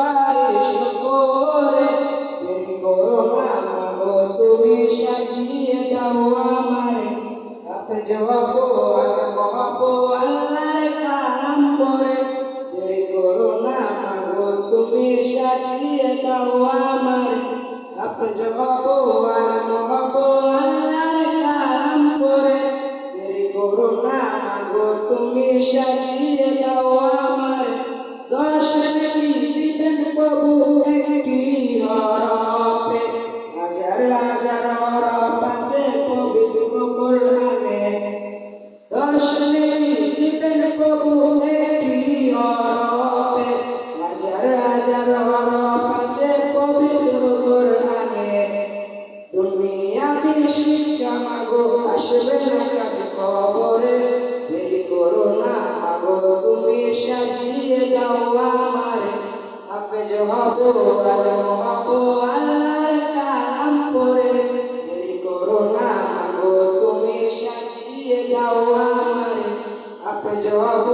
সুপারিশ করে দেরি করো না মাগো তুমি সাজিয়ে দাও আমারে হাফেজ হব আমি হব আল্লাহর কালাম পড়ে দেরি করো না মাগো তুমি সাজিয়ে দাও আমারে হাফেজ হব আমি হব আল্লাহর কালাম পড়ে দেরি করো না মাগো তুমি সাজিয়ে দাও আমারে দশ নবী দিতেন প্রভু একটি হরফে হাজার হাজার হরফ আছে পবিত্র কোরআনে দশ নবী দিতেন প্রভু একটি হরফে হাজার হাজার হরফ আছে পবিত্র কোরআনে দুনিয়াবি শিক্ষা মাগো আসবে না কাজ কবরে দেরি করো না মাগো তুমি সাজিয়ে দাও আমারে হাফেজ হব আলেম হব আল্লাহর কালাম পড়ে দেরি করো না মাগো তুমি সাজিয়ে দাও আমারে হাফেজ হব